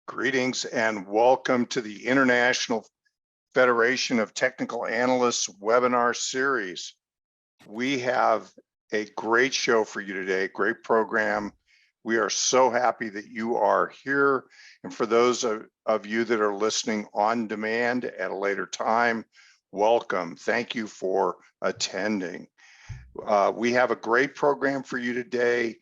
Greetings and welcome to the International Federation of Technical Analysts webinar series. We have a great show for you today, great program. We are so happy that you are here. And for those of you that are listening on demand at a later time, welcome. Thank you for attending. We have a great program for you today.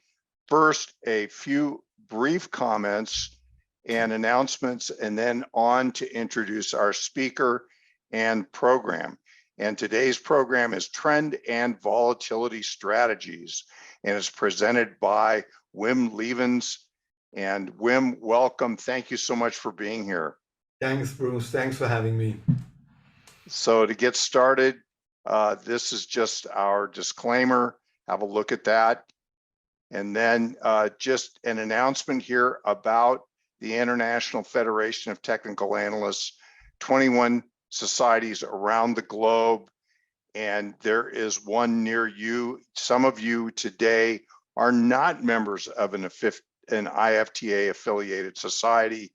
First, a few brief comments and announcements, and then on to introduce our speaker and program. And today's program is Trend and Volatility Strategies, and is presented by Wim Lievens. And Wim, welcome. Thank you so much for being here. Thanks, Bruce. Thanks for having me. So to get started, this is just our disclaimer. Have a look at that. And then just an announcement here about the International Federation of Technical Analysts, 21 societies around the globe, and there is one near you. Some of you today are not members of an IFTA affiliated society,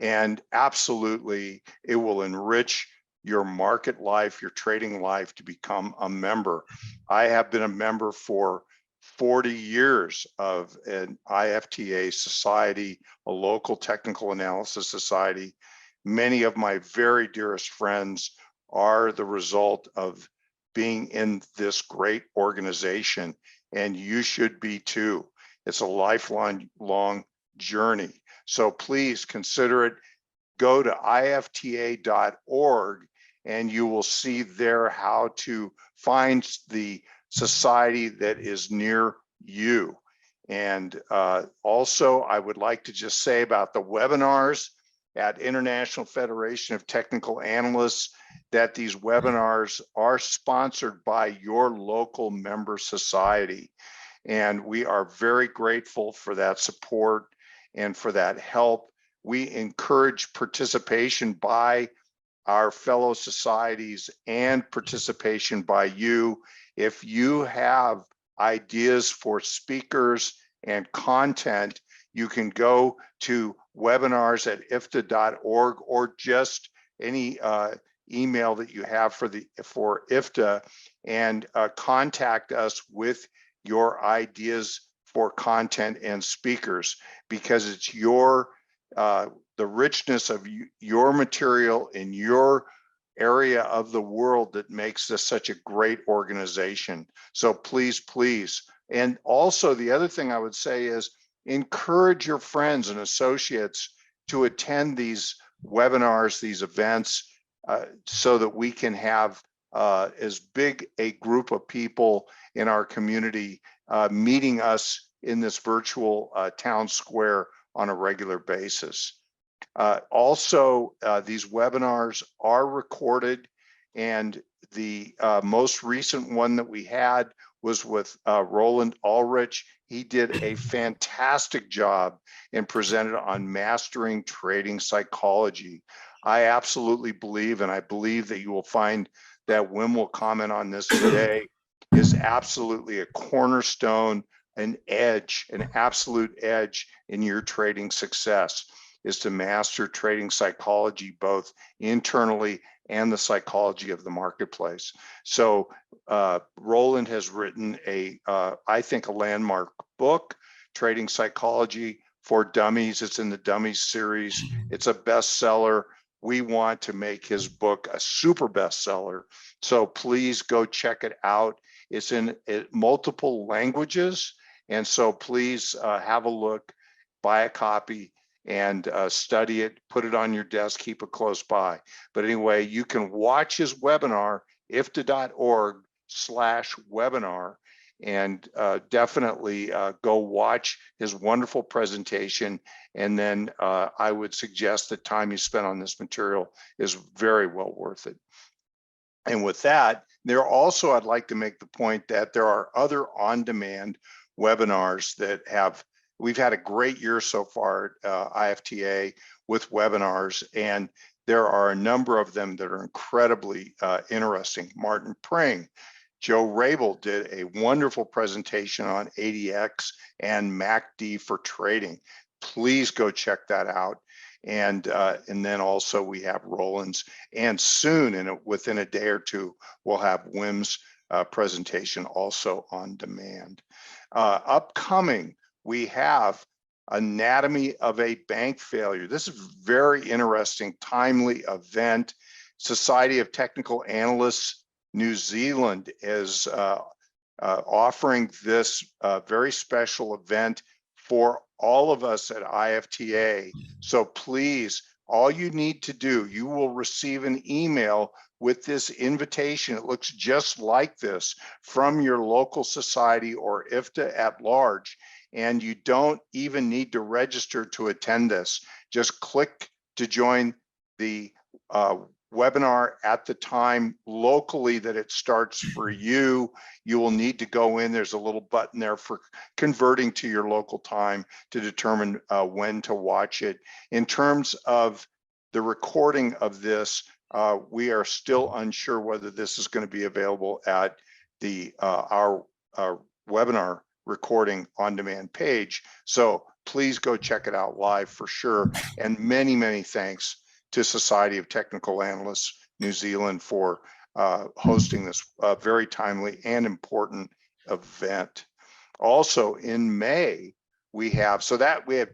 and absolutely it will enrich your market life, your trading life to become a member. I have been a member for 40 years of an IFTA society, a local technical analysis society. Many of my very dearest friends are the result of being in this great organization, and you should be too. It's a lifelong journey. So please consider it. Go to ifta.org and you will see there how to find the society that is near you. And also, I would like to just say about the webinars at International Federation of Technical Analysts, that these webinars are sponsored by your local member society. And we are very grateful for that support and for that help. We encourage participation by our fellow societies and participation by you. If you have ideas for speakers and content, you can go to webinars@ifta.org or just any email that you have for IFTA, and contact us with your ideas for content and speakers, because it's the richness of your material in your area of the world that makes this such a great organization. So please, please. And also the other thing I would say is encourage your friends and associates to attend these webinars, these events, so that we can have as big a group of people in our community meeting us in this virtual town square on a regular basis. Also, these webinars are recorded, and the most recent one that we had was with Roland Ulrich. He did a fantastic job and presented on mastering trading psychology. I absolutely believe, and I believe that you will find that Wim will comment on this today, is absolutely a cornerstone, an edge, an absolute edge in your trading success, is to master trading psychology, both internally and the psychology of the marketplace. So Roland has written I think, a landmark book, Trading Psychology for Dummies. It's in the Dummies series. It's a bestseller. We want to make his book a super bestseller. So please go check it out. It's in multiple languages. And so please have a look, buy a copy, and study it, put it on your desk, keep it close by. But anyway, you can watch his webinar, ifta.org/webinar, and definitely go watch his wonderful presentation. And then I would suggest the time you spent on this material is very well worth it. And with that, I'd like to make the point that there are other on-demand webinars that we've had a great year so far at IFTA with webinars, and there are a number of them that are incredibly interesting. Martin Pring, Joe Rabel did a wonderful presentation on ADX and MACD for trading. Please go check that out. And then also we have Roland's, and soon, within a day or two, we'll have Wim's presentation also on demand. Upcoming, we have Anatomy of a Bank Failure. This is a very interesting, timely event. Society of Technical Analysts New Zealand is offering this very special event for all of us at IFTA. So please, all you need to do, you will receive an email with this invitation. It looks just like this from your local society or IFTA at large. And you don't even need to register to attend this. Just click to join the webinar at the time locally that it starts for you. You will need to go in. There's a little button there for converting to your local time to determine when to watch it. In terms of the recording of this, we are still unsure whether this is going to be available at the our webinar recording on demand page. So please go check it out live for sure. And many, many thanks to Society of Technical Analysts New Zealand for hosting this very timely and important event. Also in May, we have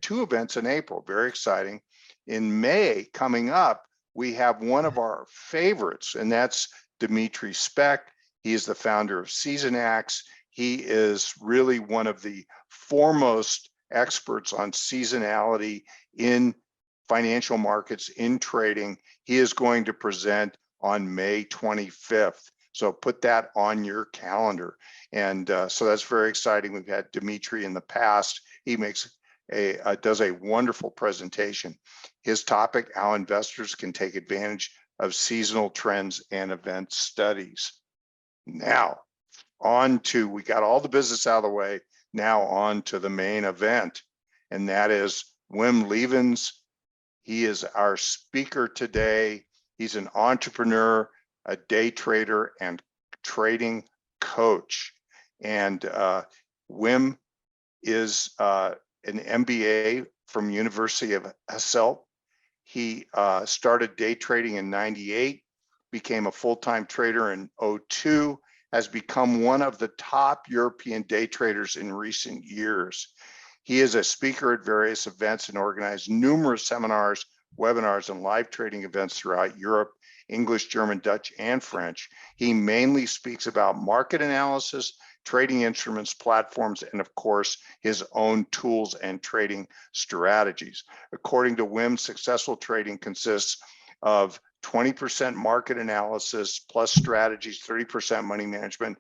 two events in April, very exciting. In May coming up, we have one of our favorites, and that's Dimitri Speck. He is the founder of Seasonax. He is really one of the foremost experts on seasonality in financial markets, in trading. He is going to present on May 25th. So put that on your calendar. And so that's very exciting. We've had Dimitri in the past. He does a wonderful presentation. His topic, how investors can take advantage of seasonal trends and event studies. Now, we got all the business out of the way. Now on to the main event, and that is Wim Lievens. He is our speaker today. He's an entrepreneur, a day trader, and trading coach. And Wim is an MBA from University of Hasselt. He started day trading in '98, became a full-time trader in '02, has become one of the top European day traders in recent years. He is a speaker at various events and organized numerous seminars, webinars, and live trading events throughout Europe, English, German, Dutch, and French. He mainly speaks about market analysis, trading instruments, platforms, and of course, his own tools and trading strategies. According to Wim, successful trading consists of 20% market analysis plus strategies, 30% money management,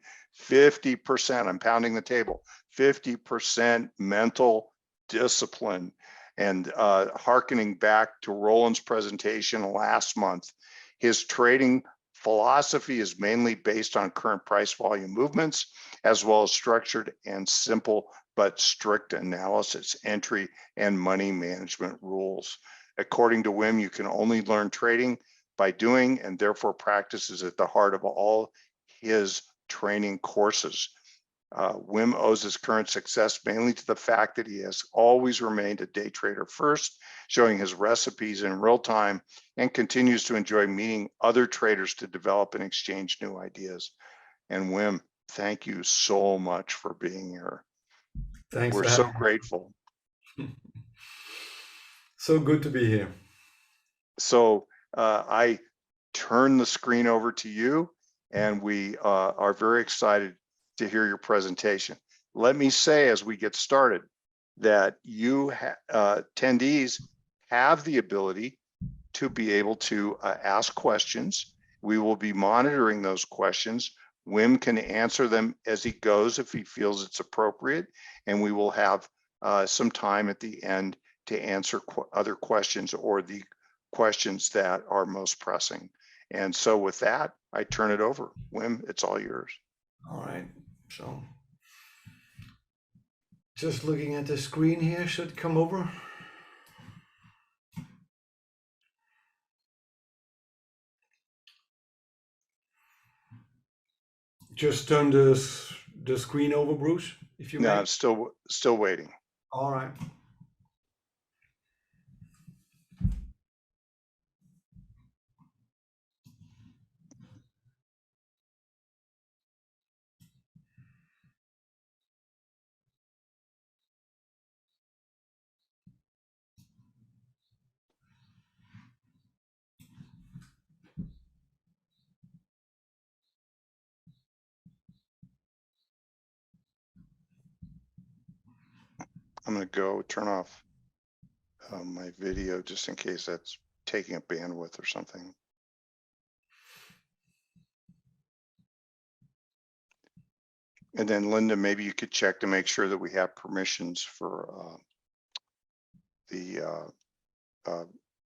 50%, I'm pounding the table, 50% mental discipline. And hearkening back to Roland's presentation last month, his trading philosophy is mainly based on current price volume movements, as well as structured and simple but strict analysis, entry, and money management rules. According to Wim, you can only learn trading by doing, and therefore practice is at the heart of all his training courses. Wim owes his current success mainly to the fact that he has always remained a day trader first, showing his recipes in real time, and continues to enjoy meeting other traders to develop and exchange new ideas. And Wim, thank you so much for being here. Thanks. We're so grateful. So good to be here. So I turn the screen over to you, and we are very excited to hear your presentation. Let me say as we get started that you attendees have the ability to be able to ask questions. We will be monitoring those questions. Wim can answer them as he goes if he feels it's appropriate, and we will have some time at the end to answer other questions or the questions that are most pressing. And so with that, I turn it over. Wim, it's all yours. All right, so just looking at the screen here, should come over. Just turn the screen over, Bruce, if you may. No, I'm still waiting. All right. I'm going to go turn off my video just in case that's taking up bandwidth or something. And then Linda, maybe you could check to make sure that we have permissions for to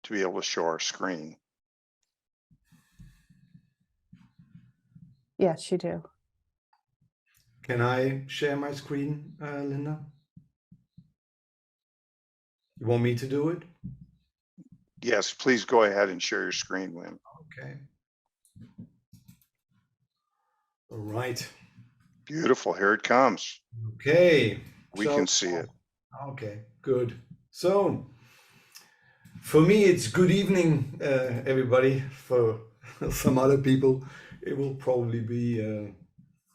be able to show our screen. Yes, you do. Can I share my screen, Linda? You want me to do it? Yes, please go ahead and share your screen, Wim. Okay. All right. Beautiful. Here it comes. Okay. We can see it. Okay, good. So for me, it's good evening, everybody. For some other people, it will probably be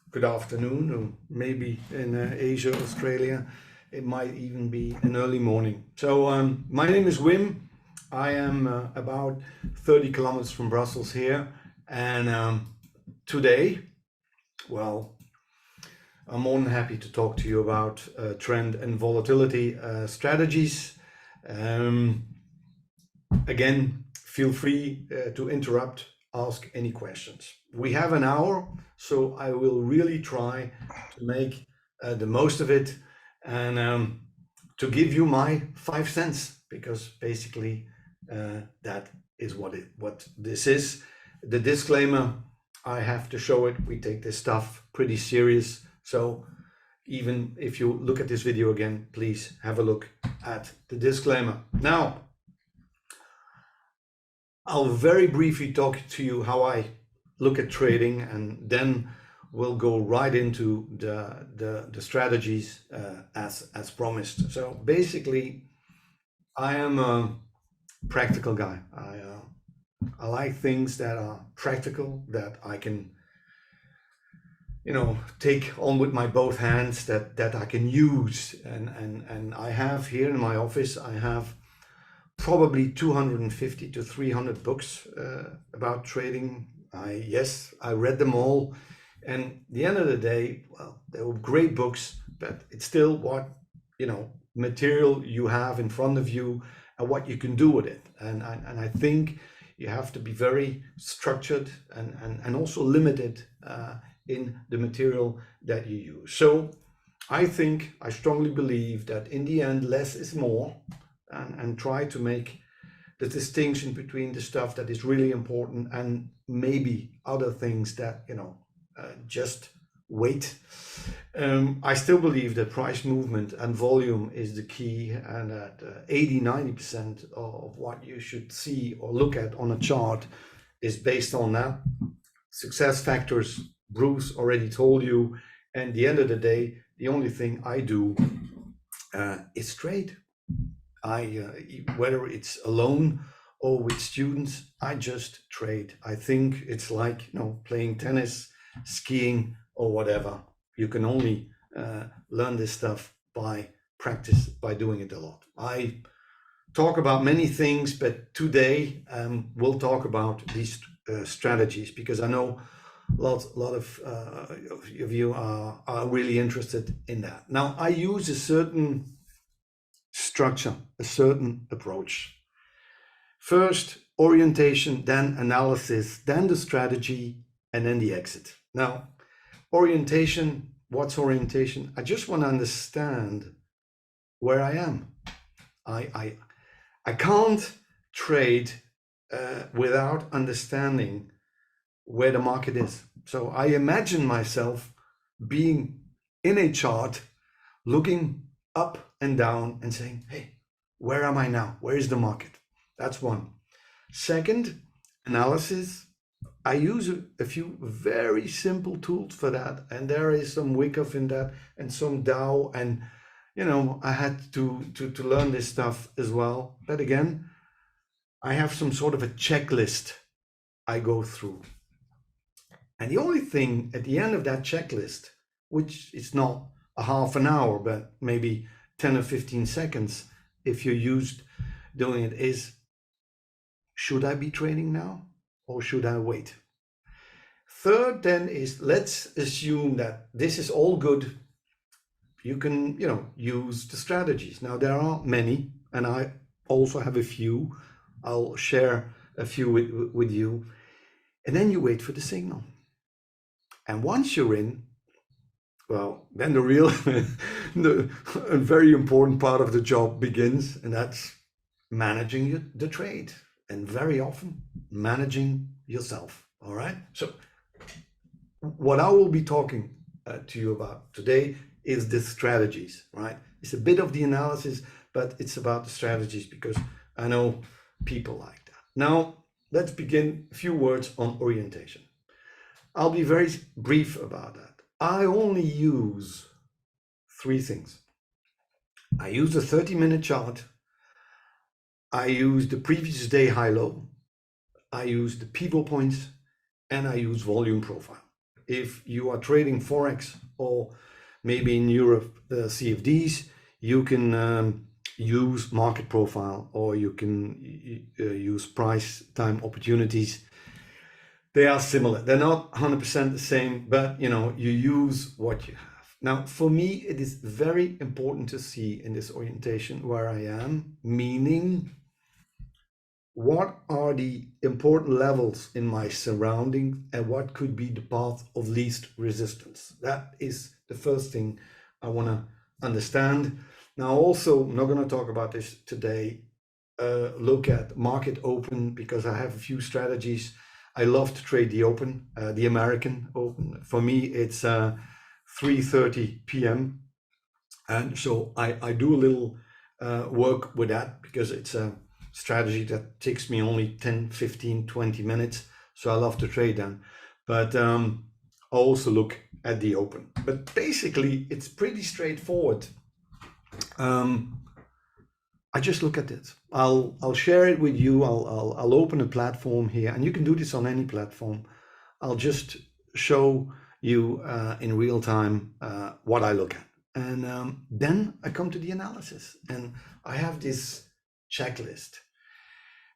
good afternoon, or maybe in Asia, Australia, it might even be an early morning. So my name is Wim. I am about 30 kilometers from Brussels here. And today, well, I'm more than happy to talk to you about trend and volatility strategies. Again, feel free to interrupt, ask any questions. We have an hour, so I will really try to make the most of it and to give you my 5 cents, because basically that is what this is. The disclaimer, I have to show it. We take this stuff pretty serious. So even if you look at this video again, please have a look at the disclaimer. Now, I'll very briefly talk to you how I look at trading, and then we'll go right into the strategies as promised. So basically, I am a practical guy. I like things that are practical, that I can, take on with my both hands, that I can use. And I have here in my office, I have probably 250 to 300 books about trading. I read them all. And at the end of the day, well, they were great books, but it's still what, material you have in front of you and what you can do with it. And I think you have to be very structured and also limited in the material that you use. So I strongly believe that in the end, less is more, and try to make the distinction between the stuff that is really important and maybe other things that, just wait. I still believe that price movement and volume is the key, and that 80-90% of what you should see or look at on a chart is based on that. Success factors, Bruce already told you, and at the end of the day, the only thing I do is trade. Whether it's alone or with students, I just trade. I think it's like playing tennis, skiing, or whatever. You can only learn this stuff by practice, by doing it a lot. I talk about many things, but today we'll talk about these strategies, because I know a lot of you are really interested in that. Now, I use a certain structure, a certain approach. First, orientation, then analysis, then the strategy, and then the exit. Now, orientation, what's orientation? I just want to understand where I am. I can't trade without understanding where the market is. So I imagine myself being in a chart, looking up and down and saying, hey, where am I now? Where is the market? That's one. Second, analysis. I use a few very simple tools for that. And there is some Wyckoff in that and some Dow. And, I had to learn this stuff as well. But again, I have some sort of a checklist I go through. And the only thing at the end of that checklist, which is not a half an hour, but maybe 10 or 15 seconds, if you're used doing it, is, should I be trading now or should I wait? Third then is, let's assume that this is all good. you can, use the strategies. Now there are many, and I also have a few. I'll share a few with you, and then you wait for the signal. And once you're in, well, then the real, a very important part of the job begins, and that's managing the trade, and very often managing yourself. All right. So what I will be talking to you about today is the strategies, right? It's a bit of the analysis, but it's about the strategies because I know people like that. Now, let's begin. A few words on orientation. I'll be very brief about that. I only use 3 things. I use a 30-minute chart. I use the previous day high-low. I use the pivot points, and I use volume profile. If you are trading Forex or maybe in Europe, CFDs, you can use market profile, or you can use price time opportunities. They are similar. They're not 100% the same, but you use what you have. Now, for me, it is very important to see in this orientation where I am, meaning what are the important levels in my surroundings and what could be the path of least resistance. That is the first thing I want to understand. Now, also, I'm not going to talk about this today. Look at market open, because I have a few strategies. I love to trade the open, the American open. For me, it's 3:30 p.m. And so I do a little work with that, because it's a strategy that takes me only 10, 15, 20 minutes. So I love to trade them. But I also look at the open. But basically, it's pretty straightforward. I just look at it. I'll share it with you. I'll open a platform here, and you can do this on any platform. I'll just show you in real time what I look at, and then I come to the analysis, and I have this checklist.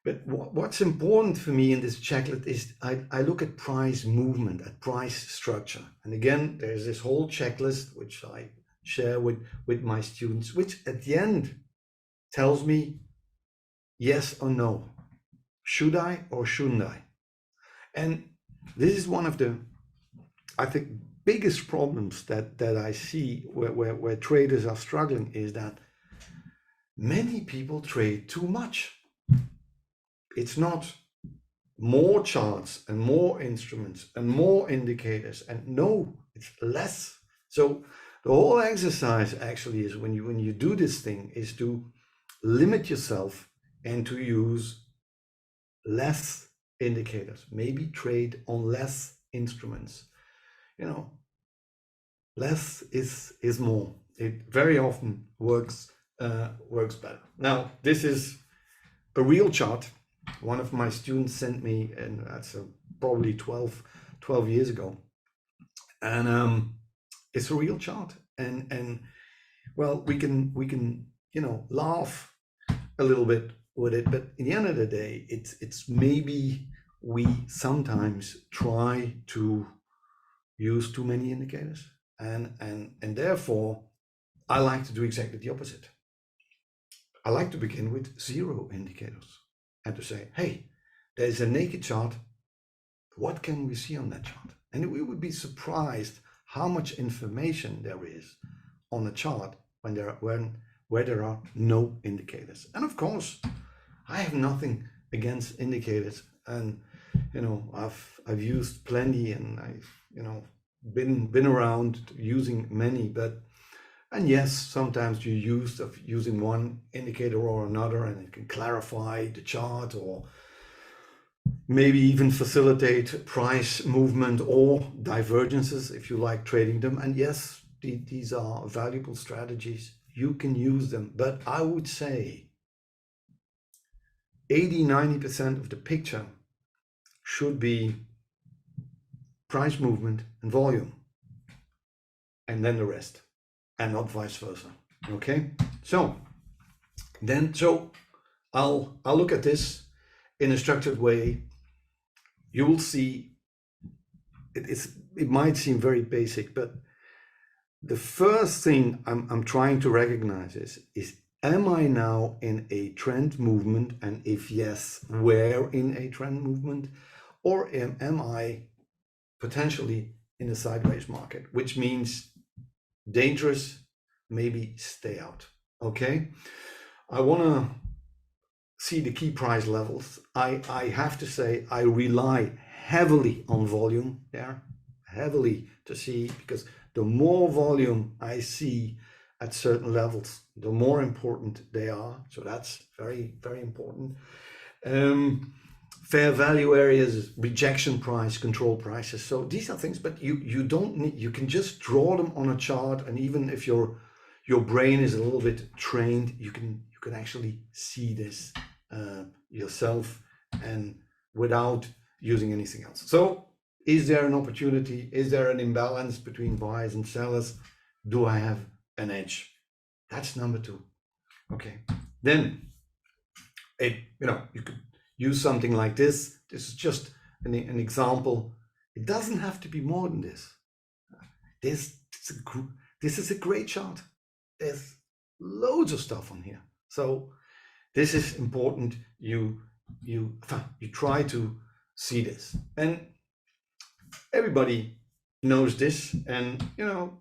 But what's important for me in this checklist is I look at price movement, at price structure, and again, there's this whole checklist which I share with my students, which at the end tells me yes or no. Should I or shouldn't I? And this is one of the, I think, biggest problems that I see where traders are struggling, is that many people trade too much. It's not more charts and more instruments and more indicators, and no, it's less. So the whole exercise actually is, when you do this thing, is to limit yourself and to use less indicators, maybe trade on less instruments. Less is more. It very often works better. Now, this is a real chart. One of my students sent me, and that's probably 12 years ago, and it's a real chart. And well, we can laugh a little bit with it, but in the end of the day, it's maybe we sometimes try to use too many indicators, and therefore I like to do exactly the opposite. I like to begin with 0 indicators and to say, hey, there's a naked chart. What can we see on that chart? And we would be surprised how much information there is on a chart where there are no indicators. And of course, I have nothing against indicators, and I've used plenty, and I've been around using many, and yes, sometimes you using one indicator or another, and it can clarify the chart or maybe even facilitate price movement or divergences if you like trading them. And yes, these are valuable strategies. You can use them, but I would say 80-90% of the picture should be price movement and volume, and then the rest, and not vice versa. Okay, so I'll look at this in a structured way. You will see it might seem very basic, but the first thing I'm trying to recognize is am I now in a trend movement? And if yes, where in a trend movement? Or am I potentially in a sideways market, which means dangerous, maybe stay out. Okay. I want to see the key price levels. I have to say I rely heavily on volume there, heavily to see, because the more volume I see at certain levels, the more important they are. So that's very, very important. Fair value areas, rejection price, control prices. So these are things, but you don't need, you can just draw them on a chart. And even if your brain is a little bit trained, you can actually see this yourself and without using anything else. So is there an opportunity? Is there an imbalance between buyers and sellers? Do I have an edge? That's number two. Okay. Then you could use something like this. This is just an example. It doesn't have to be more than this. This is a great chart. There's loads of stuff on here. So this is important. You try to see this, and everybody knows this, and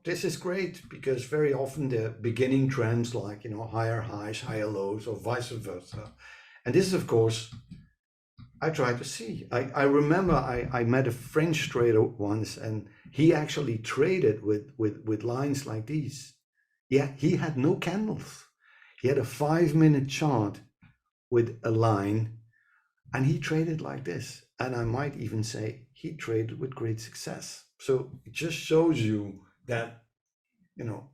this is great because very often the beginning trends like higher highs, higher lows, or vice versa. And this is, of course, I try to see. I remember I met a French trader once, and he actually traded with lines like these. Yeah, he had no candles. He had a 5-minute chart with a line, and he traded like this. And I might even say he traded with great success. So it just shows you that,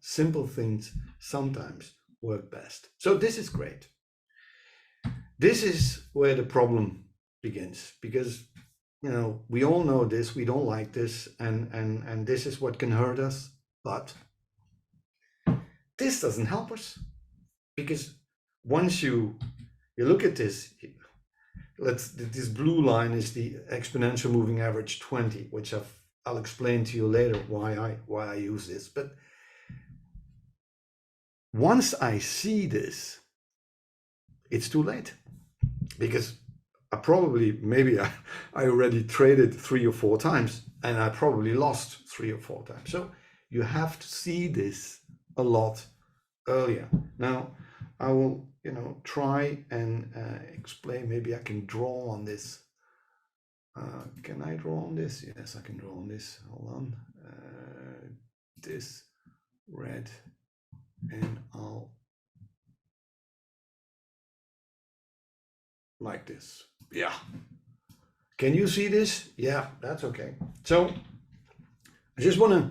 simple things sometimes work best. So this is great. This is where the problem begins, because, we all know this, we don't like this, and this is what can hurt us. But this doesn't help us, because once you look at this, this blue line is the exponential moving average 20, which I'll explain to you later why I use this. But once I see this, it's too late, because maybe I already traded 3 or 4 times, and I probably lost 3 or 4 times. So you have to see this a lot earlier. Now I will try and explain. Maybe I can draw on this. Can I draw on this? Yes, I can draw on this. Hold on. This red, and I'll like this. Yeah. Can you see this? Yeah, that's okay. So I just want to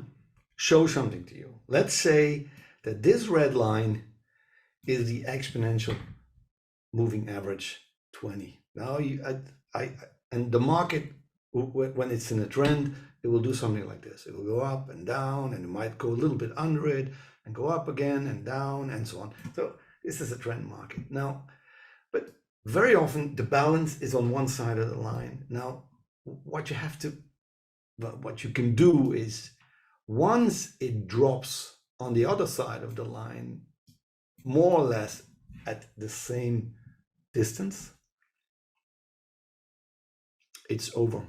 show something to you. Let's say that this red line is the exponential moving average 20. Now and the market, when it's in a trend, it will do something like this. It will go up and down, and it might go a little bit under it and go up again and down and so on. So this is a trend market. Now, but very often the balance is on one side of the line. Now, what you can do is, once it drops on the other side of the line, more or less at the same distance, it's over.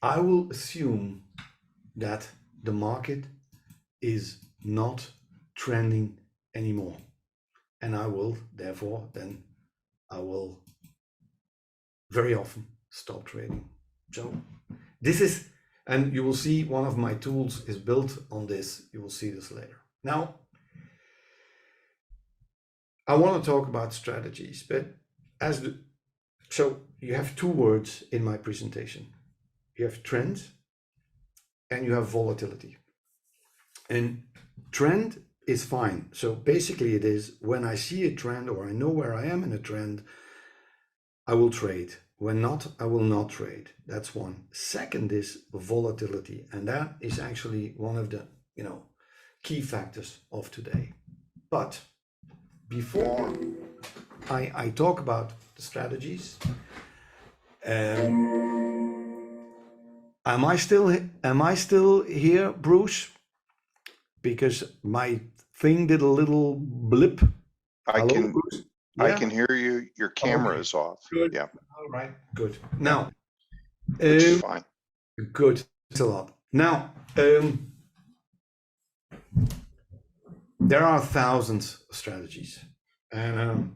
I will assume that the market is not trending anymore, and I will very often stop trading. So this is, and you will see one of my tools is built on this. You will see this later. Now, I want to talk about strategies, but so you have 2 words in my presentation. You have trend and you have volatility. And trend is fine. So basically it is, when I see a trend or I know where I am in a trend, I will trade. When not, I will not trade. That's one. Second is volatility. And that is actually one of the, key factors of today. But before I talk about the strategies, am I still here, Bruce? because my thing did a little blip. I Hello? can, I can hear you. Your camera Okay. is off. Good. Yeah, All right. Good. Now, which is fine. good. Thanks a lot. Now, there are thousands of strategies, and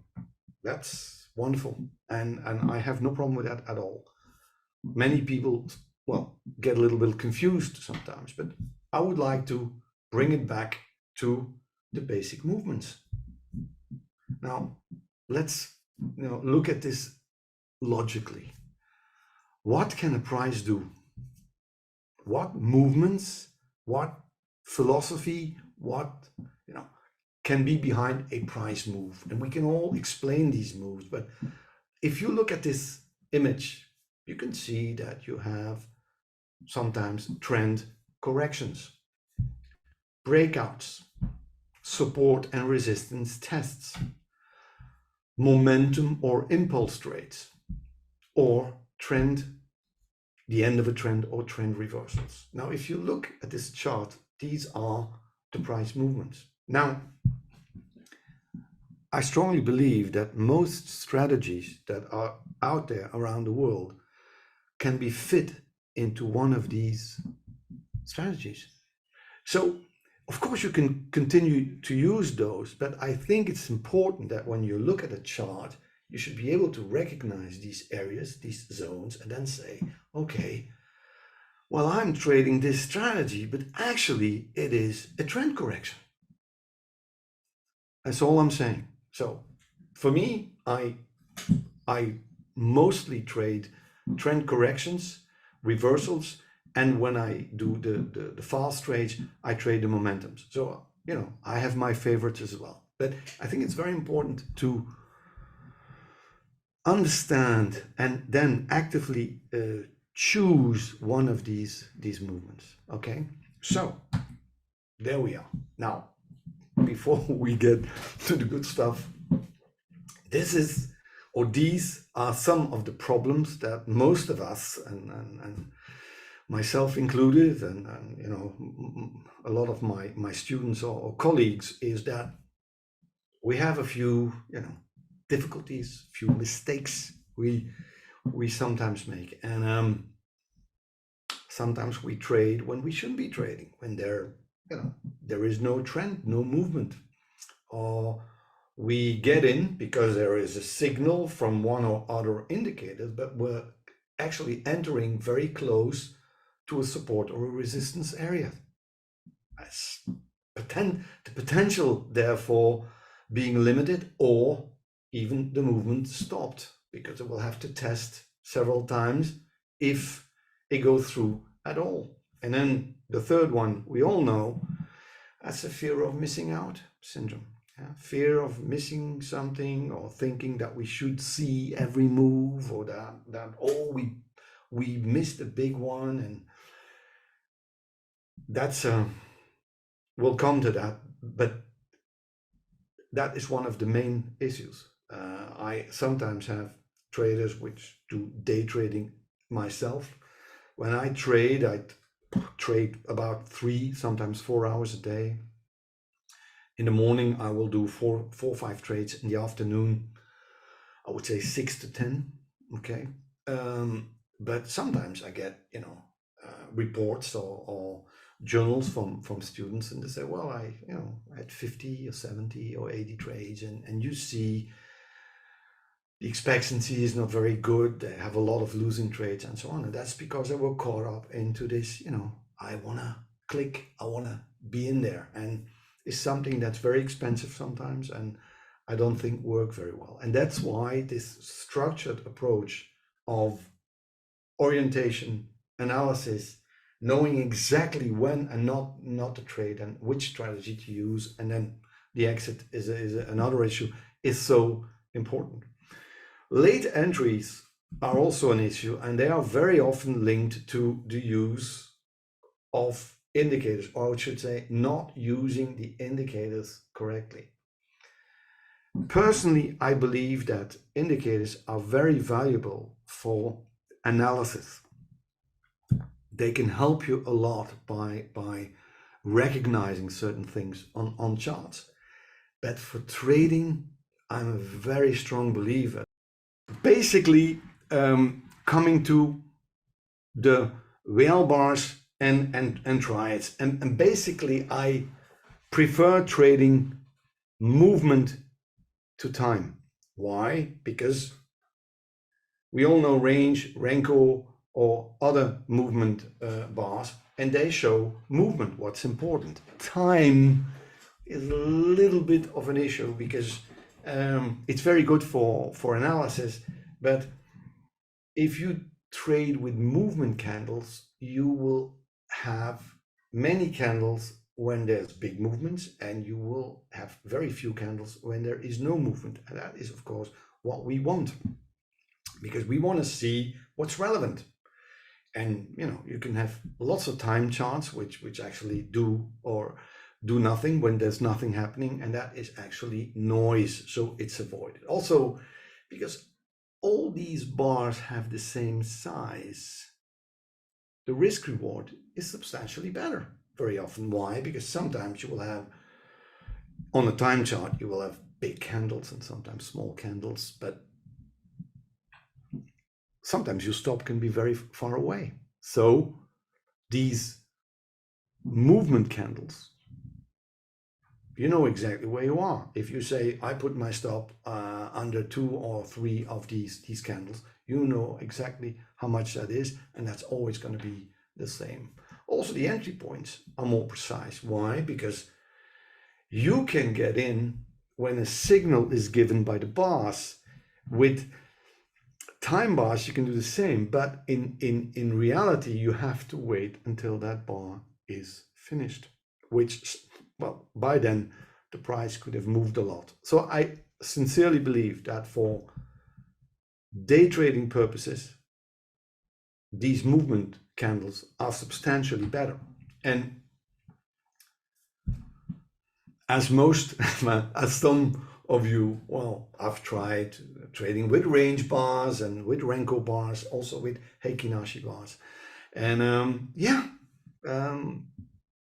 that's wonderful. And I have no problem with that at all. Many people, well, get a little bit confused sometimes, but I would like to bring it back to the basic movements. Now, let's look at this logically. What can a price do? What movements, what philosophy, what can be behind a price move? And we can all explain these moves, but if you look at this image, you can see that you have sometimes trend corrections, breakouts, support and resistance tests, momentum or impulse trades, or trend, the end of a trend or trend reversals. Now, if you look at this chart, these are the price movements. Now, I strongly believe that most strategies that are out there around the world can be fit into one of these strategies. So, of course, you can continue to use those, but I think it's important that when you look at a chart, you should be able to recognize these areas, these zones, and then say, okay, well, I'm trading this strategy, but actually it is a trend correction. That's all I'm saying. So for me, I mostly trade trend corrections, reversals, and when I do the fast trades, I trade the momentums. So, I have my favorites as well. But I think it's very important to understand and then actively choose one of these movements. Okay, so there we are. Now, before we get to the good stuff, these are some of the problems that most of us, and myself included, and a lot of my students or colleagues, is that we have a few difficulties, few mistakes we sometimes make, and sometimes we trade when we shouldn't be trading, when there is no trend, no movement, or we get in because there is a signal from one or other indicator, but we're actually entering very close to a support or a resistance area. That's the potential, therefore, being limited, or even the movement stopped, because it will have to test several times if it goes through at all. And then the third one, we all know, that's a fear of missing out syndrome. Fear of missing something, or thinking that we should see every move, or that we missed a big one, and that's we'll come to that, but that is one of the main issues. I sometimes have traders which do day trading myself. When I trade about 3, sometimes 4 hours a day. In the morning, I will do 4 or 5 trades. In the afternoon, I would say 6 to 10. Okay. But sometimes I get, reports or journals from students, and they say, well, I had 50 or 70 or 80 trades, and you see the expectancy is not very good. They have a lot of losing trades and so on. And that's because they were caught up into this, I want to click, I want to be in there. And it's something that's very expensive sometimes, and I don't think work very well. And that's why this structured approach of orientation, analysis, knowing exactly when and not to trade, and which strategy to use, and then the exit is another issue, is so important. Late entries are also an issue, and they are very often linked to the use of indicators, or I should say, not using the indicators correctly. Personally, I believe that indicators are very valuable for analysis. They can help you a lot by recognizing certain things on charts. But for trading, I'm a very strong believer. Basically, coming to the whale bars and triads. And basically, I prefer trading movement to time. Why? Because we all know range, Renko, or other movement bars, and they show movement, what's important. Time is a little bit of an issue because it's very good for analysis, but if you trade with movement candles, you will have many candles when there's big movements, and you will have very few candles when there is no movement. And that is, of course, what we want, because we want to see what's relevant. And you can have lots of time charts which actually do or do nothing when there's nothing happening, and that is actually noise, so it's avoided. Also, because all these bars have the same size, the risk reward is substantially better very often. Why? Because sometimes you will have, on a time chart, you will have big candles and sometimes small candles, but sometimes your stop can be very far away. So these movement candles, you know exactly where you are. If you say, I put my stop under 2 or 3 of these candles, you know exactly how much that is, and that's always going to be the same. Also, the entry points are more precise. Why? Because you can get in when a signal is given by the bars. With time bars, you can do the same, but in reality, you have to wait until that bar is finished, which, well, by then the price could have moved a lot. So I sincerely believe that for day trading purposes, these movement candles are substantially better. And as some of you, well, I've tried trading with range bars and with Renko bars, also with Heikin Ashi bars, and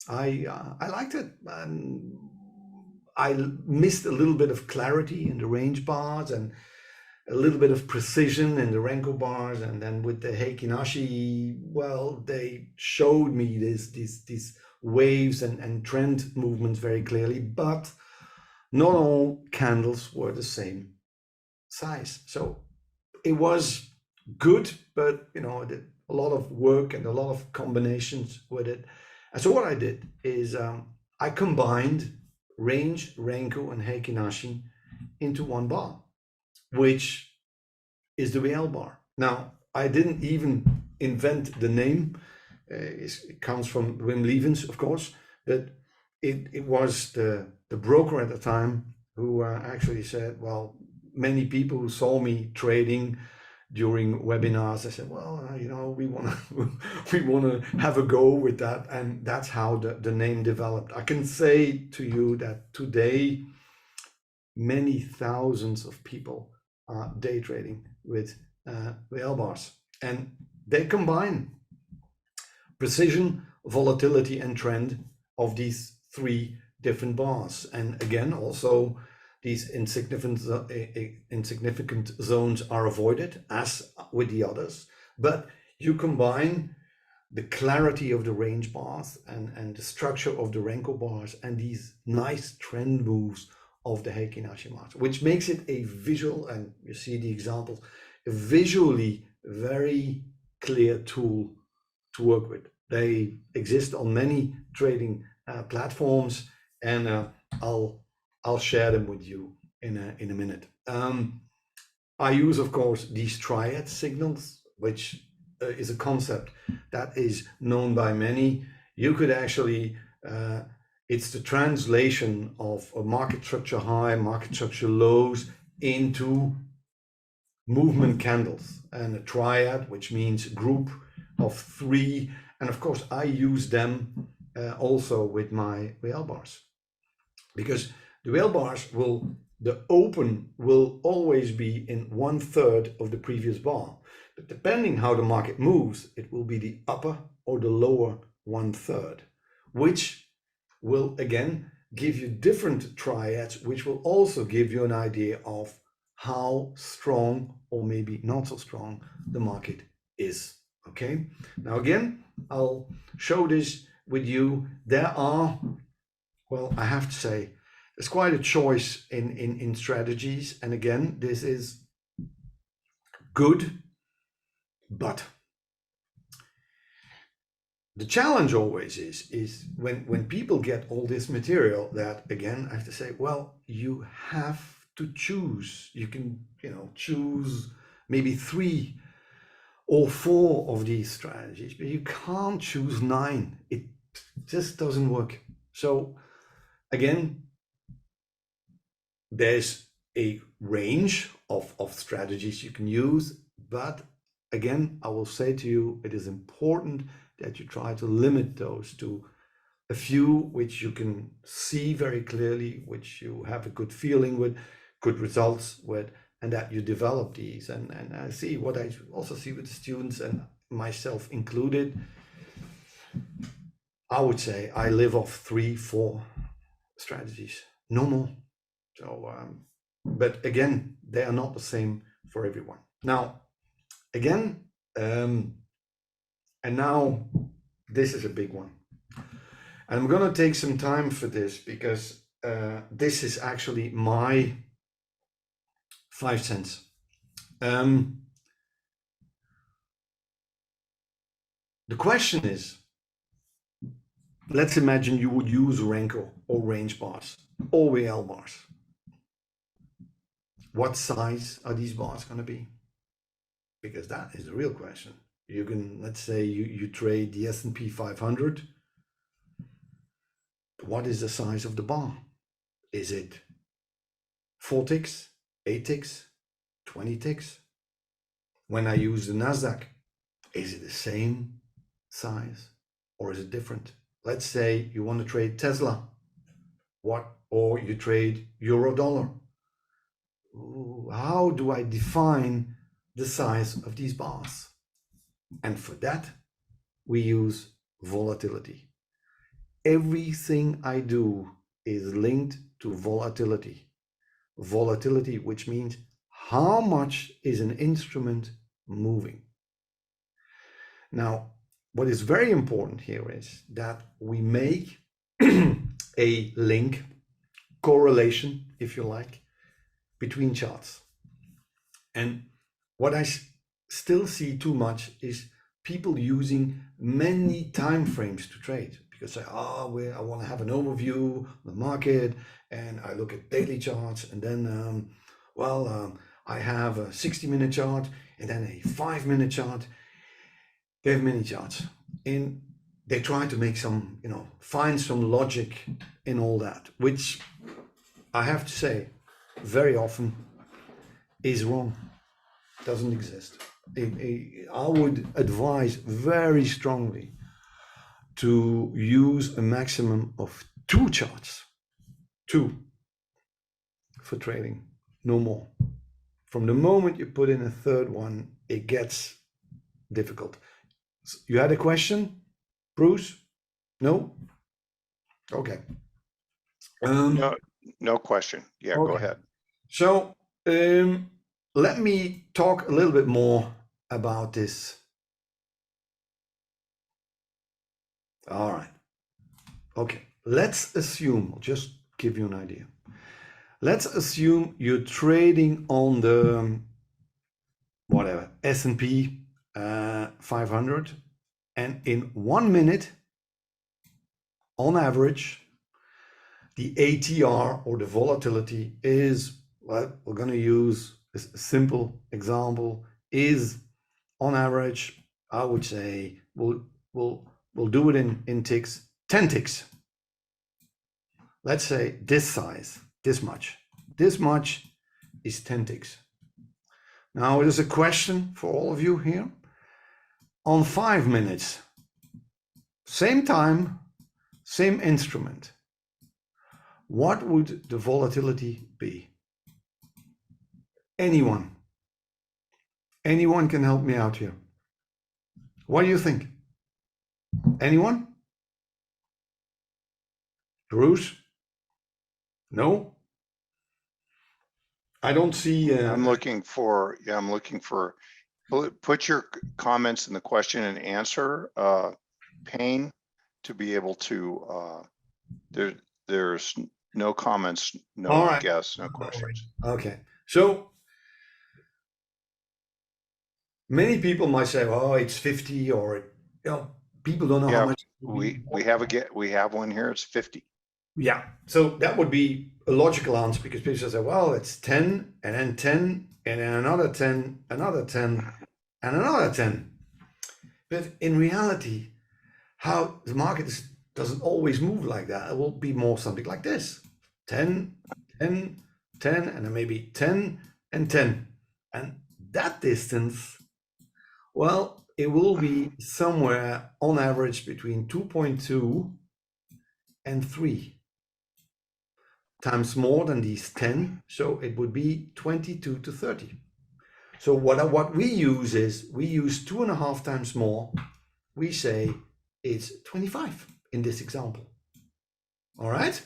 I liked it. I missed a little bit of clarity in the range bars and a little bit of precision in the Renko bars, and then with the Heikin Ashi, well, they showed me these waves and trend movements very clearly, but not all candles were the same size. So it was good, but I did a lot of work and a lot of combinations with it. And so what I did is I combined range, Renko, and Heikin Ashi into one bar, which is the WL bar. Now, I didn't even invent the name. It comes from Wim Lievens, of course, but it was the broker at the time who actually said, well, many people who saw me trading during webinars, I said, well, we want to have a go with that, and that's how the name developed. I can say to you that today many thousands of people are day trading with WL bars, and they combine precision, volatility, and trend of these 3 different bars. And again, also these insignificant zones are avoided as with the others, but you combine the clarity of the range bars and the structure of the Renko bars and these nice trend moves of the Heikin Ashi bars, which makes it a visual, and you see the examples, a visually very clear tool to work with. They exist on many trading platforms, and I'll share them with you in a minute. I use, of course, these triad signals, which is a concept that is known by many. You could actually, it's the translation of a market structure high, market structure lows into movement candles, and a triad, which means group of 3. And of course, I use them also with my WL bars, because the WL bars the open will always be in 1/3 of the previous bar. But depending how the market moves, it will be the upper or the lower 1/3, which will again give you different triads, which will also give you an idea of how strong or maybe not so strong the market is. Okay, now again, I'll show this with you. There are, well, I have to say, there's quite a choice in strategies. And again, this is good, but the challenge always is when people get all this material, that again, I have to say, well, you have to choose. You can, choose maybe 3 or 4 of these strategies, but you can't choose 9. It just doesn't work. So again, there's a range of strategies you can use, but again, I will say to you, it is important that you try to limit those to a few which you can see very clearly, which you have a good feeling with, good results with, and that you develop these. And I see what I also see with the students, and myself included, I would say I live off 3, 4 strategies, no more. So, but again, they are not the same for everyone. Now, again, and now this is a big one. And I'm going to take some time for this because this is actually my 5 cents. The question is, let's imagine you would use Renko or range bars or WL bars. What size are these bars going to be? Because that is the real question. You can, let's say you trade the S&P 500. What is the size of the bar? Is it 4 ticks, 8 ticks, 20 ticks? When I use the NASDAQ, is it the same size or is it different? Let's say you want to trade Tesla, or you trade euro dollar. How do I define the size of these bars? And for that, we use volatility. Everything I do is linked to volatility. Volatility, which means how much is an instrument moving. Now, what is very important here is that we make a link, correlation, if you like, between charts. And what I still see too much is people using many time frames to trade, because I want to have an overview of the market, and I look at daily charts, and then I have a 60-minute chart and then a 5-minute chart. They have many charts, and they try to make some, find some logic in all that, which I have to say very often is wrong, doesn't exist. I would advise very strongly to use a maximum of 2 charts, 2 for trading, no more. From the moment you put in a 3rd one, it gets difficult. You had a question, Bruce? No? Okay. No question. Yeah, okay. Go ahead. So let me talk a little bit more about this. All right. Okay. Let's assume, I'll just give you an idea. Let's assume you're trading on the S&P 500, and in 1 minute, on average, the ATR or the volatility is, well, we're going to use a simple example, is on average, I would say, we'll do it in ticks, 10 ticks. Let's say this size, this much is 10 ticks. Now there's a question for all of you here. On 5 minutes, same time, same instrument, what would the volatility be? Anyone can help me out here. What do you think? Anyone? Bruce? No? I don't see. I'm looking for, put your comments in the question and answer pane to be able to, there's no comments, no All right. guess, no questions. Okay. So many people might say, oh, it's 50, or people don't know how Yeah, much. we have one here, it's 50. Yeah. So that would be a logical answer, because people say, well, it's 10 and then 10 and then another 10, another 10 and another 10. But in reality, how the market doesn't always move like that. It will be more something like this: 10, 10, 10, and then maybe 10 and 10. And that distance, well, it will be somewhere on average between 2.2 and 3 times more than these 10. So it would be 22 to 30. So what we use is, we use 2.5 times more. We say it's 25 in this example. All right.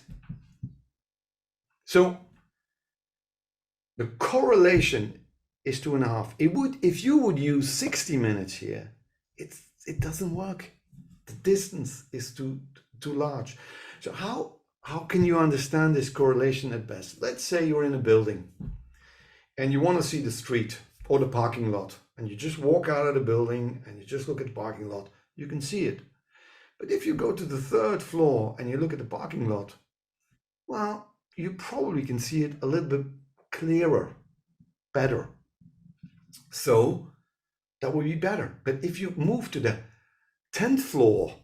So the correlation is 2.5. It would, if you would use 60 minutes here, it doesn't work. The distance is too large. So how can you understand this correlation at best? Let's say you're in a building and you want to see the street or the parking lot, and you just walk out of the building and you just look at the parking lot, you can see it. But if you go to the 3rd floor and you look at the parking lot, well, you probably can see it a little bit clearer, better. So that would be better. But if you move to the 10th floor,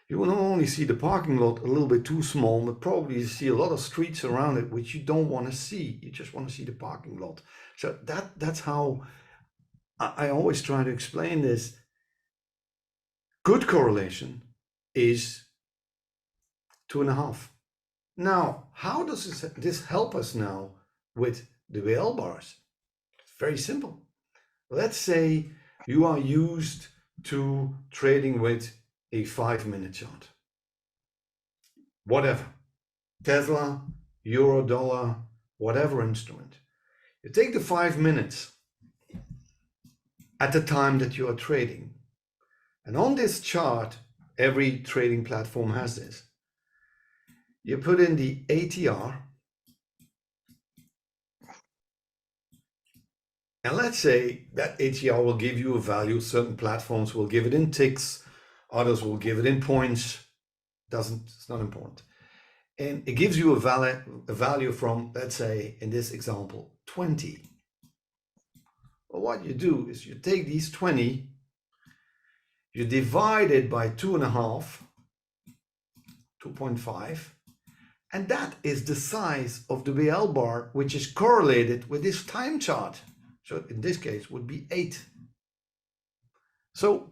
you will not only see the parking lot a little bit too small, but probably see a lot of streets around it, which you don't want to see. You just want to see the parking lot. So that's how I always try to explain this. Good correlation is 2.5. Now, how does this help us now with the VL bars? It's very simple. Let's say you are used to trading with a 5-minute chart. Whatever. Tesla, euro, dollar, whatever instrument. You take the 5 minutes at the time that you are trading. And on this chart, every trading platform has this. You put in the ATR. And let's say that ATR will give you a value. Certain platforms will give it in ticks, others will give it in points. It's not important. And it gives you a value from, let's say, in this example, 20. Well, what you do is you take these 20, you divide it by 2.5, 2.5, and that is the size of the BL bar, which is correlated with this time chart. So in this case would be 8. So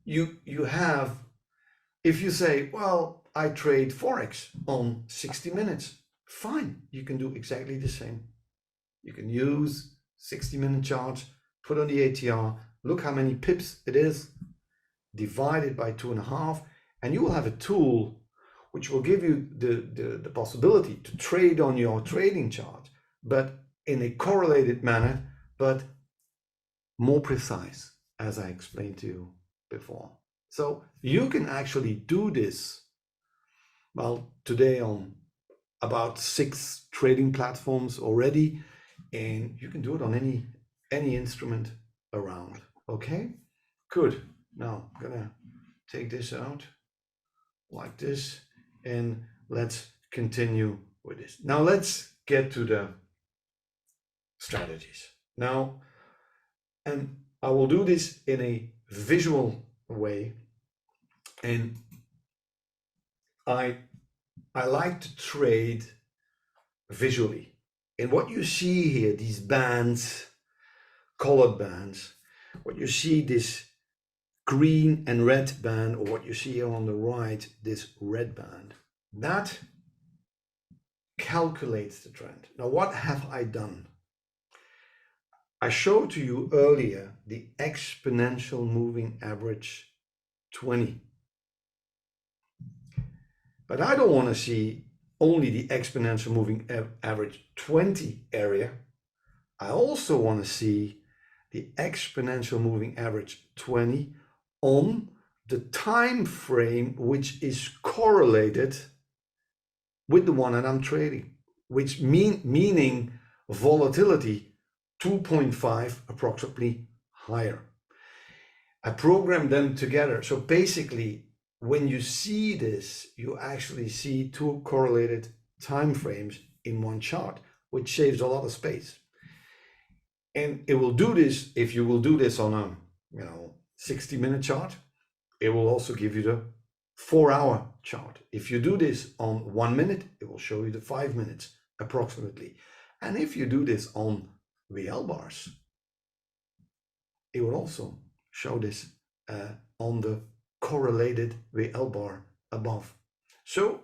you have, if you say, well, I trade Forex on 60 minutes, fine, you can do exactly the same. You can use 60-minute charts, put on the ATR, look how many pips it is, divide it by 2.5, and you will have a tool which will give you the possibility to trade on your trading chart, but in a correlated manner, but more precise, as I explained to you before. So you can actually do this, well, today on about 6 trading platforms already, and you can do it on any instrument around. Okay, good. Now I'm gonna take this out like this, and let's continue with this. Now let's get to the strategies. Now, and I will do this in a visual way, and I like to trade visually. And what you see here, these bands, colored bands, what you see, this green and red band, or what you see here on the right, this red band, that calculates the trend. Now, what have I done? I showed to you earlier the exponential moving average 20. But I don't want to see only the exponential moving average 20 area. I also want to see the exponential moving average 20 on the time frame which is correlated with the one that I'm trading, which meaning volatility 2.5 approximately higher. I program them together. So basically, when you see this, you actually see two correlated time frames in one chart, which saves a lot of space. And it will do this if you will do this on a 60-minute chart. It will also give you the 4-hour chart. If you do this on 1 minute, it will show you the 5 minutes approximately. And if you do this on VL bars, it will also show this on the correlated VL bar above. So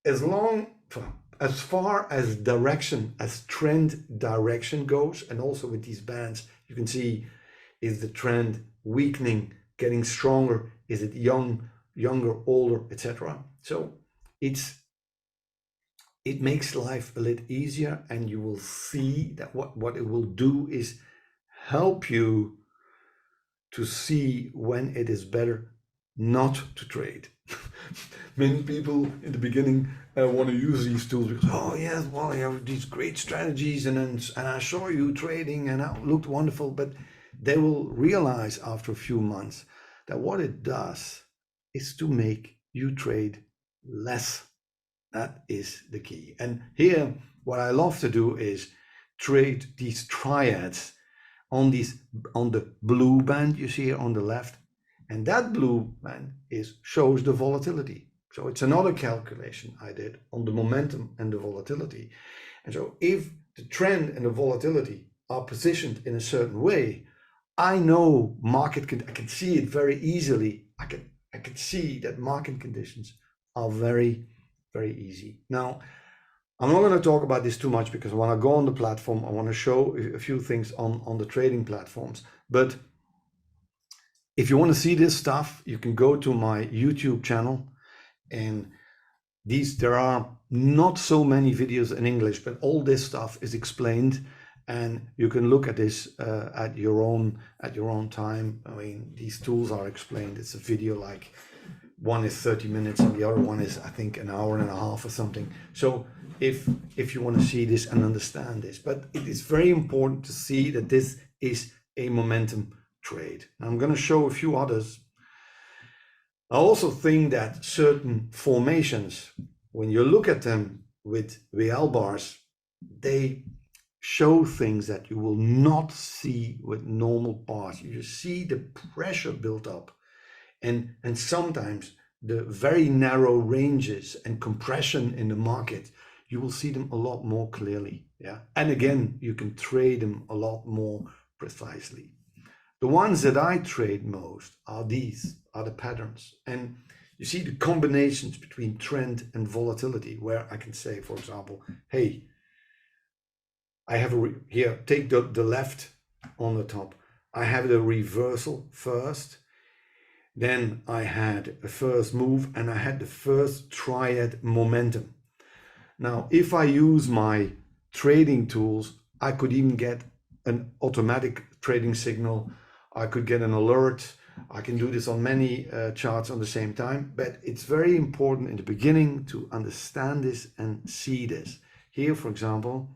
as far as direction, as trend direction goes, and also with these bands, you can see, is the trend weakening, getting stronger? Is it younger, older, etc.? So it makes life a little easier, and you will see that what it will do is help you to see when it is better not to trade. Many people in the beginning want to use these tools because, oh yes, well, I have these great strategies and I saw you trading and it looked wonderful, but they will realize after a few months that what it does is to make you trade less. That is the key. And here, what I love to do is trade these triads on the blue band you see here on the left, and that blue band shows the volatility. So it's another calculation I did on the momentum and the volatility. And so if the trend and the volatility are positioned in a certain way, I know I can see it very easily. I can see that market conditions are very, very easy. Now, I'm not going to talk about this too much because when I go on the platform, I want to show a few things on the trading platforms. But if you want to see this stuff, you can go to my YouTube channel, and there are not so many videos in English, but all this stuff is explained, and you can look at this at your own time. I mean, these tools are explained. It's a video, like one is 30 minutes and the other one is, I think, an hour and a half or something. So if you want to see this and understand this, but it is very important to see that this is a momentum trade. I'm going to show a few others. I also think that certain formations, when you look at them with VL bars, they show things that you will not see with normal bars. You see the pressure built up, and sometimes the very narrow ranges and compression in the market, you will see them a lot more clearly. Yeah, and again, you can trade them a lot more precisely. The ones that I trade most are the patterns, and you see the combinations between trend and volatility, where I can say, for example, hey, I have here, take the left on the top. I have the reversal first, then I had a first move, and I had the first triad momentum. Now, if I use my trading tools, I could even get an automatic trading signal. I could get an alert. I can do this on many charts on the same time, but it's very important in the beginning to understand this and see this. Here, for example,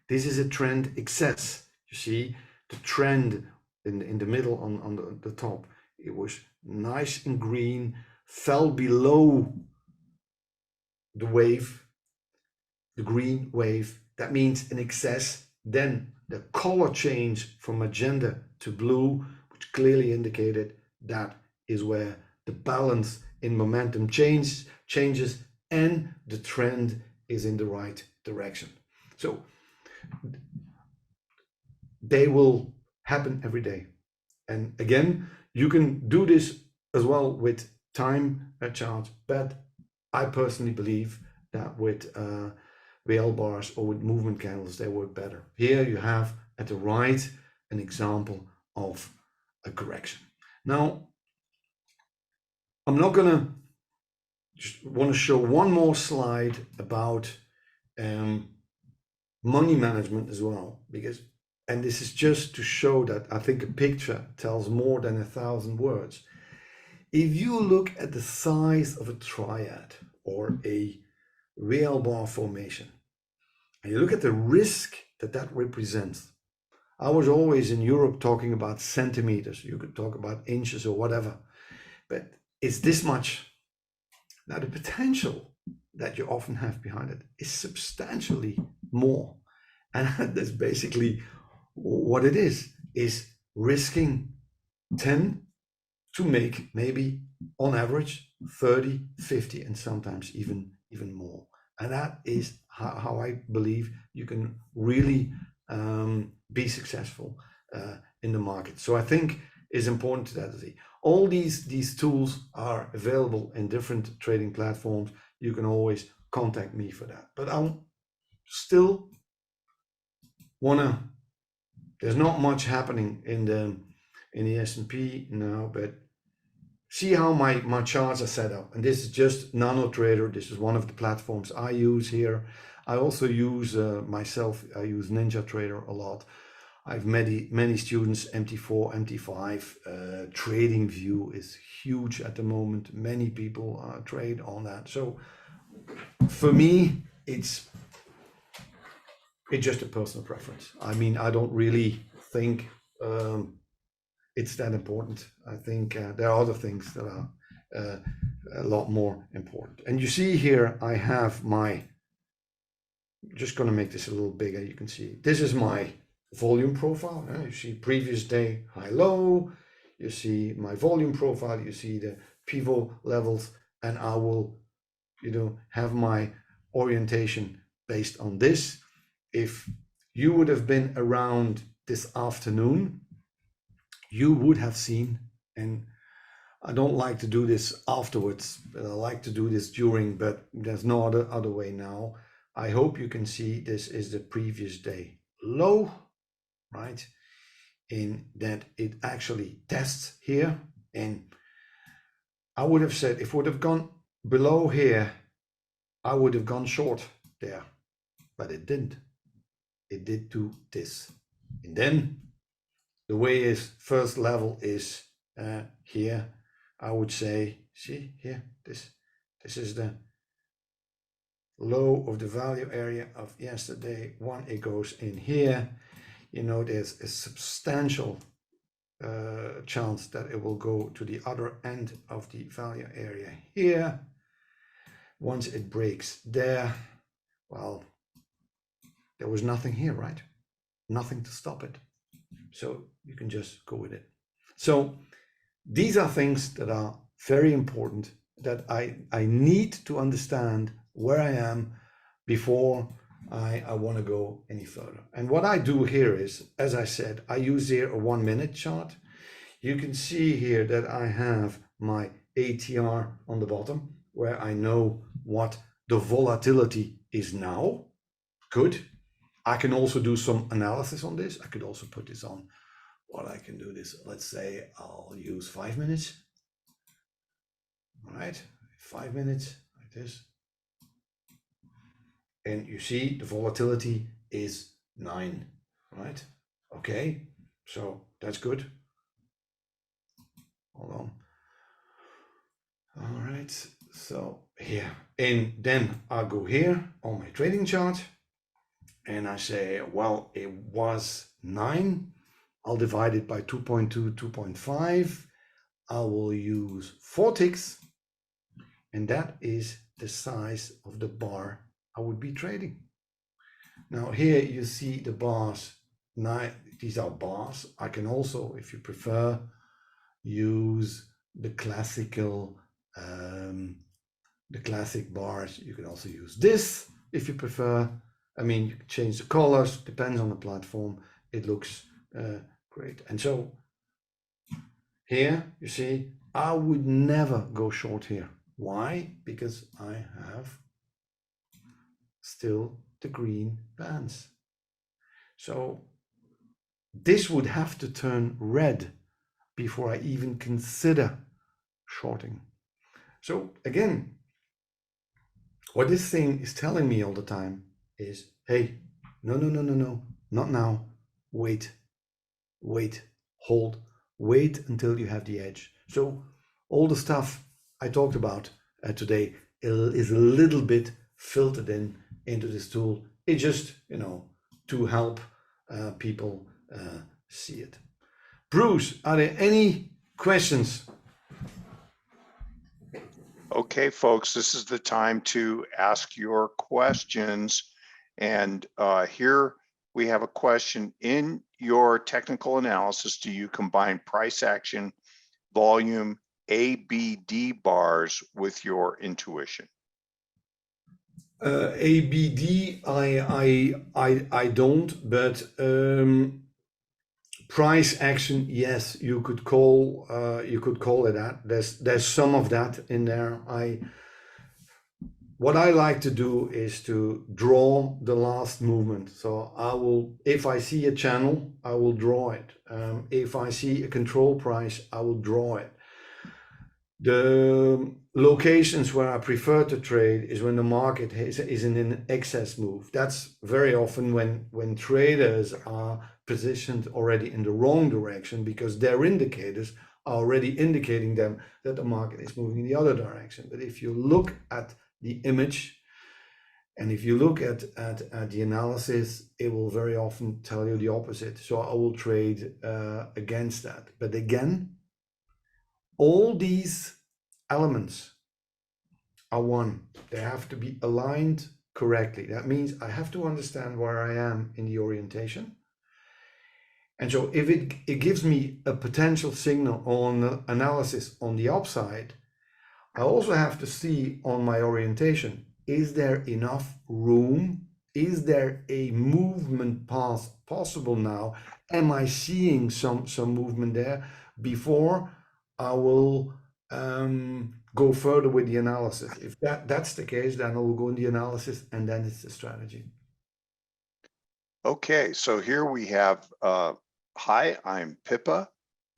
this is a trend excess. You see the trend in the middle on the top. It was nice and green, fell below the wave, the green wave. That means an excess. Then the color change from magenta to blue, which clearly indicated that is where the balance in momentum changes and the trend is in the right direction. So they will happen every day. And again, you can do this as well with time charts, but I personally believe that with VL bars or with movement candles, they work better. Here you have at the right an example of a correction. Now, I'm not gonna just want to show one more slide about money management as well, because, and this is just to show that I think a picture tells more than 1,000 words. If you look at the size of a triad or a real bar formation, and you look at the risk that that represents, I was always in Europe talking about centimeters. You could talk about inches or whatever, but it's this much. Now, the potential that you often have behind it is substantially more. And that's basically what it is risking 10 to make maybe on average 30, 50, and sometimes even more. And that is how I believe you can really be successful in the market. So I think it's important that all these tools are available in different trading platforms. You can always contact me for that. But I'm still wanna, there's not much happening in the S&P now, but see how my charts are set up. And this is just NanoTrader. This is one of the platforms I use here. I also use myself, I use NinjaTrader a lot. I have many students, MT4, MT5. TradingView is huge at the moment. Many people trade on that. So for me, it's just a personal preference. I mean, I don't really think it's that important. I think there are other things that are a lot more important. And you see here, I have my, just going to make this a little bigger. You can see this is my volume profile. You see previous day, high, low. You see my volume profile. You see the pivot levels, and I will, have my orientation based on this. If you would have been around this afternoon, you would have seen, and I don't like to do this afterwards, but I like to do this during, but there's no other way now. I hope you can see this is the previous day low, right? In that it actually tests here. And I would have said, if it would have gone below here, I would have gone short there, but it didn't. It did do this. And then the way is first level is here. I would say, see here, this is the low of the value area of yesterday. When it goes in here, there's a substantial chance that it will go to the other end of the value area here. Once it breaks there, well, there was nothing here, right? Nothing to stop it. So you can just go with it. So these are things that are very important, that I need to understand where I am before I want to go any further. And what I do here is, as I said, I use here a 1 minute chart. You can see here that I have my ATR on the bottom, where I know what the volatility is now. Good. I can also do some analysis on this. I could also put this on what I can do this. Let's say I'll use 5 minutes. All right, 5 minutes like this. And you see the volatility is 9, right? Okay, so that's good. Hold on. All right, so here, and then I'll go here on my trading chart, and I say, well, it was 9. I'll divide it by 2.2, 2.5. I will use 4 ticks, and that is the size of the bar I would be trading. Now here you see the bars. Now these are bars. I can also, if you prefer, use the classical, the classic bars. You can also use this if you prefer. I mean, you can change the colors, depends on the platform. It looks great. And so here you see, I would never go short here. Why? Because I have still the green bands. So this would have to turn red before I even consider shorting. So again, What this thing is telling me all the time is, hey, no, not now. Wait, hold, wait until you have the edge. So all the stuff I talked about today is a little bit filtered into this tool. It just, to help people see it. Bruce, are there any questions? Okay, folks, this is the time to ask your questions. And here we have a question. In your technical analysis, do you combine price action, volume, ABD bars with your intuition? ABD, I don't, but price action, yes, you could call it that. There's some of that in there. What I like to do is to draw the last movement. So I will, if I see a channel, I will draw it. If I see a control price, I will draw it. The locations where I prefer to trade is when the market is in an excess move. That's very often when traders are positioned already in the wrong direction, because their indicators are already indicating them that the market is moving in the other direction. But if you look at the image, and if you look at the analysis, it will very often tell you the opposite. So I will trade against that. But again, all these elements are one. They have to be aligned correctly. That means I have to understand where I am in the orientation. And so if it gives me a potential signal on analysis on the upside, I also have to see on my orientation, is there enough room? Is there a movement path possible now? Am I seeing some movement there before I will go further with the analysis? If that's the case, then I will go in the analysis, and then it's the strategy. Okay, so here we have, hi, I'm Pippa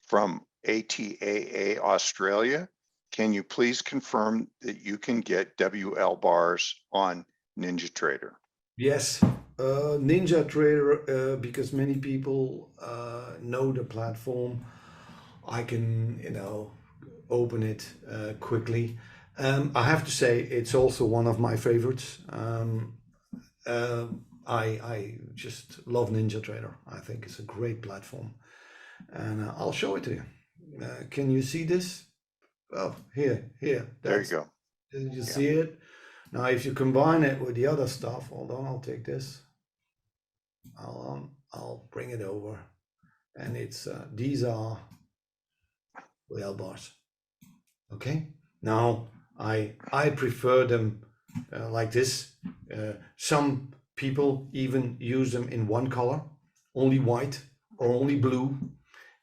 from ATAA Australia. Can you please confirm that you can get WL bars on NinjaTrader? Yes, NinjaTrader, because many people know the platform. I can, open it quickly. I have to say it's also one of my favorites. I just love NinjaTrader. I think it's a great platform, and I'll show it to you. Can you see this? Oh, here. There you go. Did you see it? Now, if you combine it with the other stuff, hold on, I'll take this. I'll bring it over, and it's these are whale bars. Okay. Now I prefer them like this. Some people even use them in one color, only white or only blue.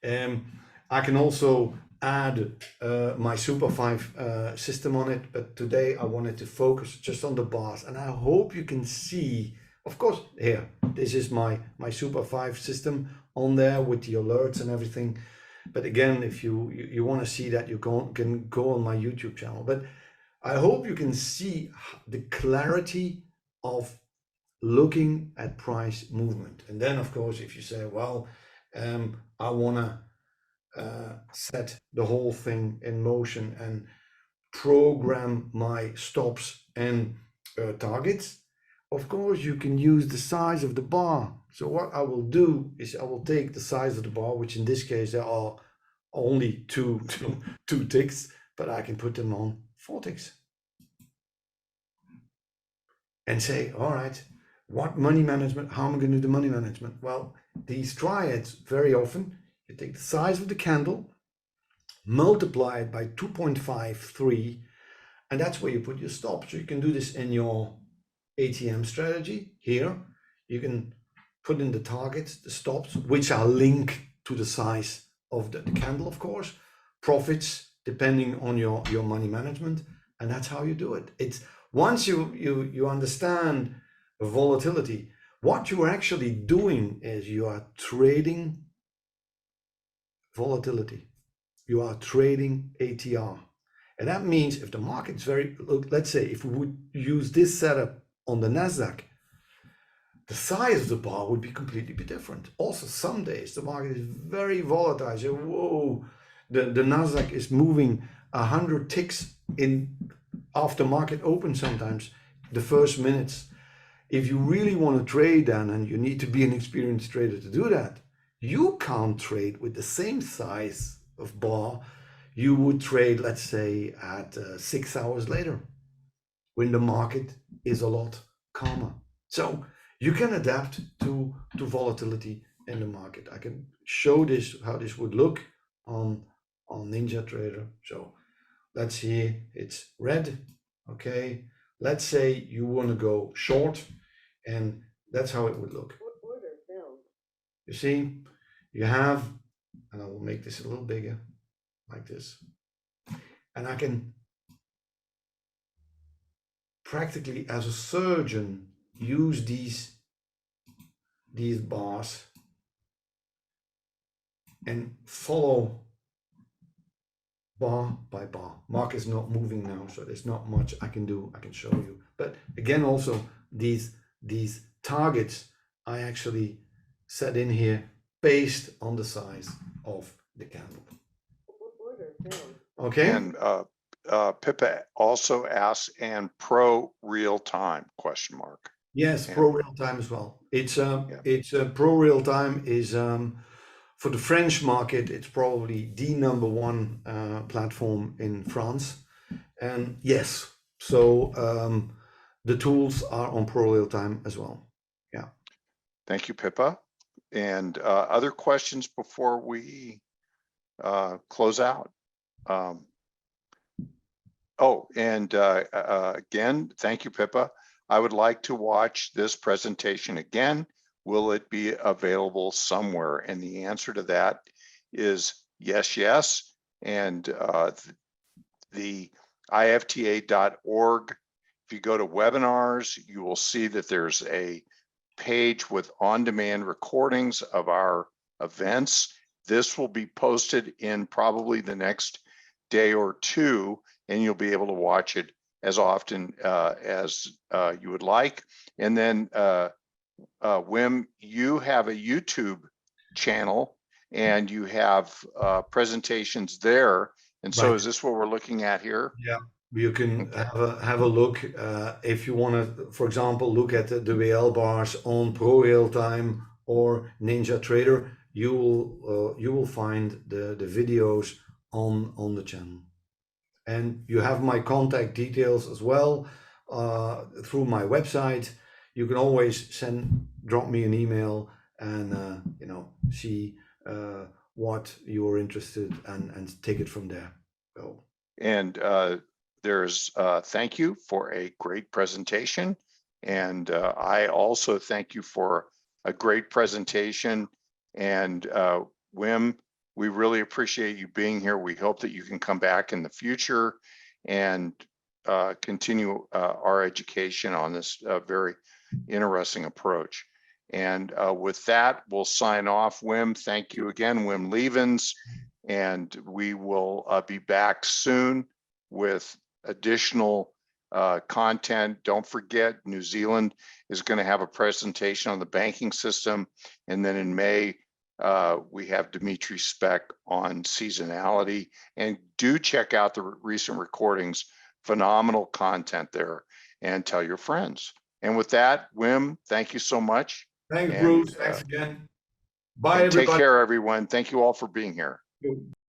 I can also add my SuperFive system on it, but today I wanted to focus just on the bars, and I hope you can see. Of course, here, this is my SuperFive system on there with the alerts and everything. But again, if you want to see that, you can go on my YouTube channel. But I hope you can see the clarity of looking at price movement. And then, of course, if you say, well, I want to set the whole thing in motion and program my stops and targets, of course, you can use the size of the bar. So what I will do is I will take the size of the bar, which in this case there are only two ticks, but I can put them on 4 ticks. And say, all right, what money management, how am I going to do the money management? Well, these triads, very often, you take the size of the candle, multiply it by 2.53, and that's where you put your stop. So you can do this in your ATM strategy here. You can put in the targets, the stops, which are linked to the size of the candle, of course, profits, depending on your money management. And that's how you do it. It's once you understand volatility, what you're actually doing is you are trading volatility. You are trading ATR. And that means if the market's very, look, let's say if we would use this setup on the NASDAQ, the size of the bar would be completely different. Also, some days the market is very volatile. So, whoa, the NASDAQ is moving 100 ticks in after market open sometimes, the first minutes. If you really want to trade then, and you need to be an experienced trader to do that, you can't trade with the same size of bar you would trade, let's say, at 6 hours later, when the market is a lot calmer. So you can adapt to volatility in the market. I can show this, how this would look on NinjaTrader. So let's see, it's red. Okay, let's say you want to go short, and that's how it would look. You see, you have, and I will make this a little bigger, like this, and I can practically, as a surgeon, use these bars and follow bar by bar. Market is not moving now, so there's not much I can do. I can show you, but again, also these targets I actually set in here based on the size of the candle. Okay. And Pippa also asks, and pro real time ? Yes, And, pro real time as well. It's pro real time is for the French market. It's probably the #1 platform in France. And yes, so the tools are on pro real time as well. Yeah. Thank you, Pippa. And other questions before we close out? Again, thank you, Pippa. I would like to watch this presentation again. Will it be available somewhere? And the answer to that is yes, yes. And the IFTA.org, if you go to webinars, you will see that there's a page with on-demand recordings of our events. This will be posted in probably the next day or two, and you'll be able to watch it as often as you would like. And then Wim, you have a YouTube channel and you have presentations there. And so Right. is this what we're looking at here? Yeah, you can have a look if you want to, for example, look at the WL bars on Pro Real Time or NinjaTrader. You will find the videos on the channel, and you have my contact details as well through my website. You can always drop me an email and see what you're interested and take it from there. So. And there's thank you for a great presentation. And I also thank you for a great presentation. And Wim, we really appreciate you being here. We hope that you can come back in the future and continue our education on this very interesting approach. And with that, we'll sign off. Wim, thank you again, Wim Lievens. And we will be back soon with additional content. Don't forget, New Zealand is going to have a presentation on the banking system. And then in May, we have Dimitri Speck on seasonality. And do check out the recent recordings. Phenomenal content there, and tell your friends. And with that, Wim, thank you so much. Thanks, Bruce. Thanks again. Bye, everybody. Take care, everyone. Thank you all for being here.